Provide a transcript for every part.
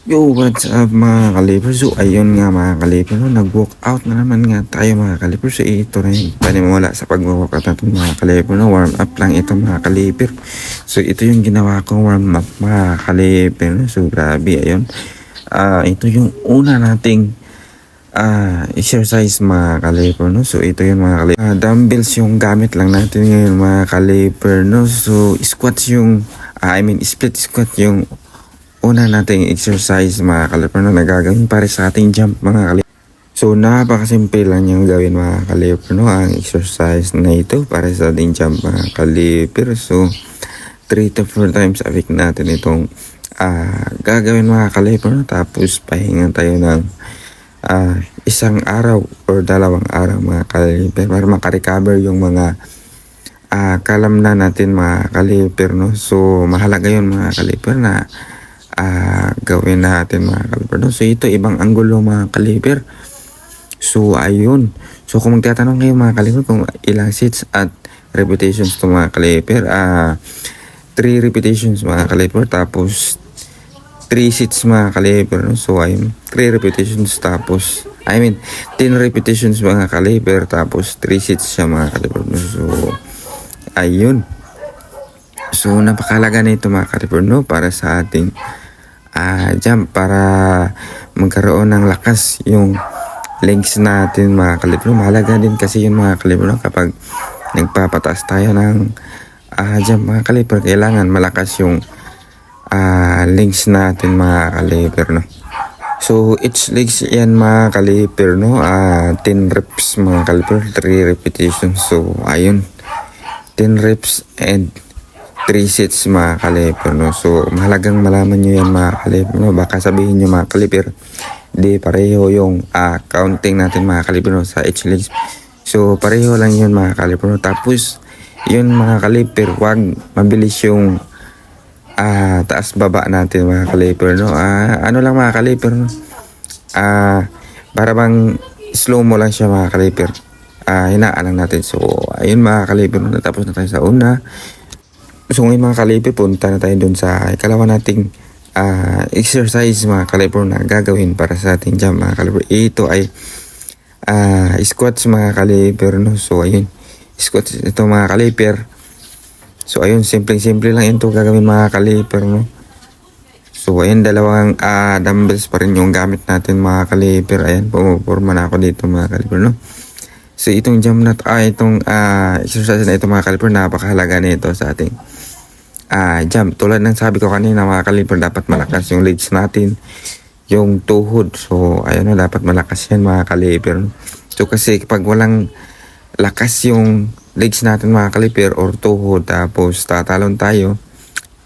Yo, what's up mga kaliper? So, ayun nga mga kaliper, no? Nag-workout na naman nga tayo mga kaliper. So, ito na yung panimula sa pag-workout natin mga kaliper, no? Warm up lang ito mga kaliper. So, ito yung ginawa kong warm up mga kaliper, no? So, grabe, ayun. Ito yung una nating exercise mga kaliper, no? So, ito yung mga kaliper. Dumbbells yung gamit lang natin ngayon mga kaliper, no? So, squats yung, split squat yung una nating exercise mga kaliper na nagagawin para sa ating jump mga kaliper. So napakasimple lang yung gawin mga kaliper, no? Ang exercise na ito para sa ating jump mga kaliper. So 3 to 4 times a week natin itong gagawin mga kaliper, no? Tapos pahinga tayo ng isang araw or dalawang araw mga kaliper para makarecover yung mga kalamnan natin mga kaliper, no? So mahalaga yun mga kaliper na gawin natin mga kaliper, no? So ito ibang anggulo mga kaliper. So ayun, so kung magtatanong kayo mga kaliper kung ilang sets at repetitions to mga kaliper, 3 repetitions mga kaliper, tapos 3 sets mga kaliper, no? So ayun, 3 repetitions tapos 10 repetitions mga kaliper, tapos 3 sets siya mga kaliper, no? So ayun, so napakalaga na ito mga kaliper, no? Para sa ating jump, para magkaroon ng lakas yung legs natin mga kaliper. Mahalaga din kasi yun mga kaliper, no? Kapag nagpapataas tayo ng jump mga kaliper, kailangan malakas yung legs natin mga kaliper, no? So each legs yan mga kaliper, no? 10 reps mga kaliper, 3 repetitions. So ayun, 10 reps and 3 sets mga kaliper, no? So mahalagang malaman nyo yan mga kaliper, no? Baka sabihin nyo mga kaliper, di pareho yung counting natin mga kaliper, no? Sa each legs. So pareho lang yun mga kaliper, no? Tapos yun mga kaliper, wag mabilis yung taas baba natin mga kaliper, no? Ano lang mga kaliper, no? Para bang slow mo lang siya mga kaliper. Hinaan lang natin. So ayun mga kaliper, no? Natapos na tayo sa una. So ngayon mga kaliper, punta na tayo dun sa ikalawa nating exercise mga kaliper na gagawin para sa ating jump mga kaliper. Ito ay squats mga kaliper, no? So ayun, squats ito mga kaliper. So ayun, simple lang ito gagawin mga kaliper, no? So ayun, dalawang dumbbells pa rin yung gamit natin mga kaliper. Ayan, pumuporma na ako dito mga kaliper, no? So itong jump na itong exercise na ito mga kaliper, napakahalaga nito sa ating jump. Tulad ng sabi ko kanina mga kaliper, dapat malakas yung legs natin, yung tuhod. So ayun na, dapat malakas yan mga kaliper. So kasi pag walang lakas yung legs natin mga kaliper or tuhod, tapos tatalon tayo,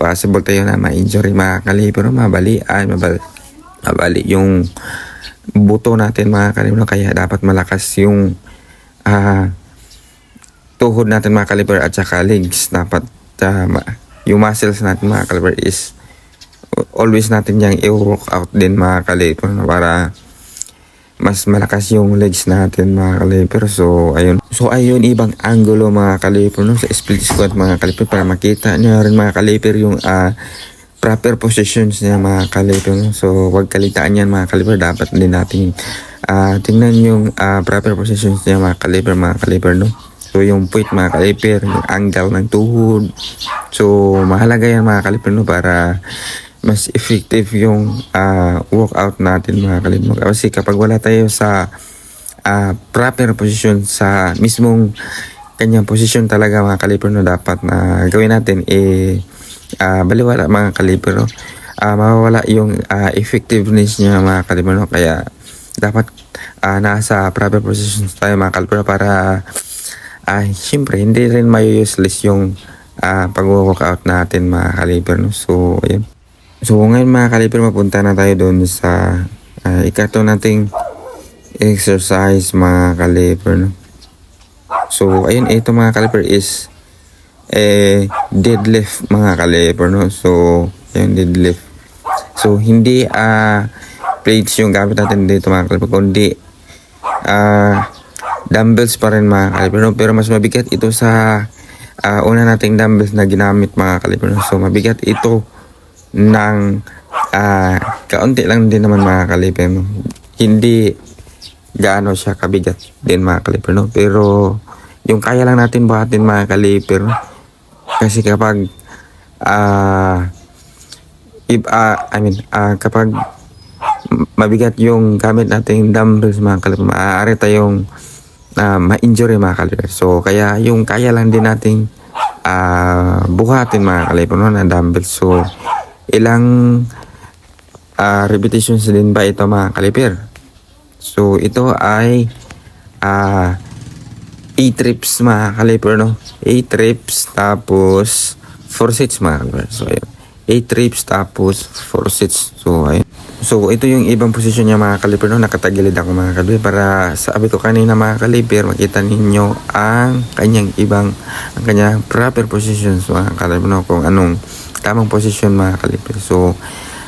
possible tayo na ma-injury mga kaliper, mabali yung buto natin mga kaliper. Kaya dapat malakas yung tuhod natin mga kaliper at saka legs. Dapat yung muscles natin mga kaliper is always natin yung i-work out din mga kaliper, para mas malakas yung legs natin mga kaliper. So ayun, ibang angulo mga kaliper, no? Sa split squat mga kaliper, para makita nyo rin mga kaliper yung proper positions niya mga kaliper, no? So wag kalitaan yan mga kaliper, dapat din natin tingnan yung proper positions niya mga kaliper, no? So yung point mga kaliper, yung angle ng tuhod. So mahalaga yan mga kaliper, no? Para mas effective yung workout natin mga kaliper. Kasi kapag wala tayo sa proper position, sa mismong kanyang position talaga mga kaliper, no, dapat na gawin natin baliwala mga kaliper, no? Mawawala yung effectiveness niya mga kaliper, no? Kaya dapat nasa proper position tayo mga kaliper, para syempre hindi rin may useless yung pag-workout natin mga kaliper, no? So ayun. So ngayon mga kaliper, mapunta na tayo doon sa ikato nating exercise mga kaliper, no? So ayun, ito mga kaliper is deadlift mga kaliper, no? So ayun, deadlift. So hindi plates yung gamit natin dito mga kaliper, kundi dumbbells pa rin mga kaliper, no? Pero mas mabigat ito sa una nating dumbbells na ginamit mga kaliper, no? So mabigat ito ng kaunti lang din naman mga kaliper, no? Hindi gaano siya kabigat din mga kaliper, no? Pero yung kaya lang natin buhatin mga kaliper, no? Kasi kapag kapag mabigat yung gamit nating dumbbells mga kaliper, maaari tayong ma-injury mga kaliper. So kaya yung kaya lang din nating buhatin mga kaliper, no, na dumbbells. So ilang repetitions din ba ito mga kaliper? So ito ay 8 reps mga kaliper, no? 8 reps tapos 4 sets mga kaliper. So ayun, 8 reps tapos 4 sets. So ayun. So ito yung ibang posisyon niya mga kaliper, no? Nakatagilid ako mga kaliper para sabi ko kanina mga kaliper, makita ninyo ang kanyang proper positions mga kaliper, no? Kung anong tamang posisyon mga kaliper. So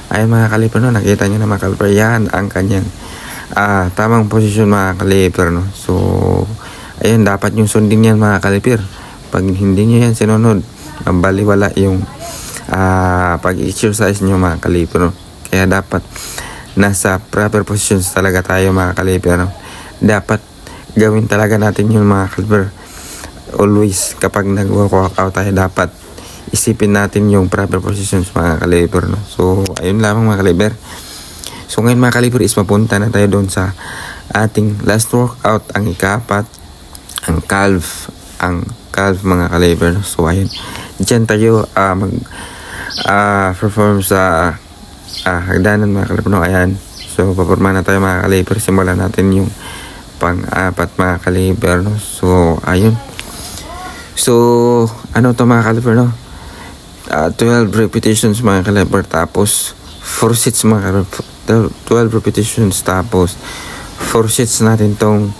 ayun mga kaliper, no? Nakita nyo na mga kaliper, yan ang kanyang tamang posisyon mga kaliper, no? So ayun, dapat yung sundin yan mga kaliper. Pag hindi nyo yan sinunod, baliwala yung pag-exercise nyo mga kaliper, no? Kaya dapat nasa proper positions talaga tayo mga kaliper, no? Dapat gawin talaga natin yung mga kaliper. Always kapag nag-workout tayo, dapat isipin natin yung proper positions mga kaliper, no? So ayun lamang mga kaliper. So ngayon mga kaliper is mapunta na tayo doon sa ating last workout, ang ika-4, ang calf mga kaliper, no? So ayun, dyan tayo perform sa hagdanan mga kaliper, no? Ayan, so paporma na tayo mga kaliper. Simulan natin yung pang-4 mga kaliper, no? So ayun, so ano to mga kaliper, no? 12 repetitions mga kaliper, tapos 4 sets mga kaliper. 12 repetitions tapos 4 sets natin tong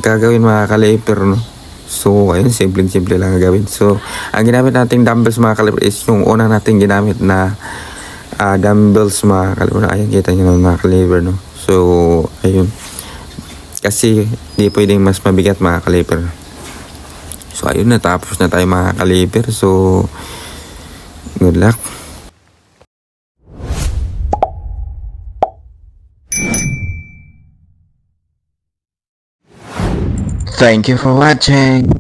gagawin mga kaliper, no? So ayun, simple lang gagawin. So ang ginamit nating dumbbells mga kaliper is yung unang nating ginamit na dumbbells mga kaliper. Ayun, kita nyo mga kaliper, no? So ayun, kasi di pwedeng mas mabigat mga kaliper. So ayun, natapos na tayo mga kaliper. So good luck. Thank you for watching.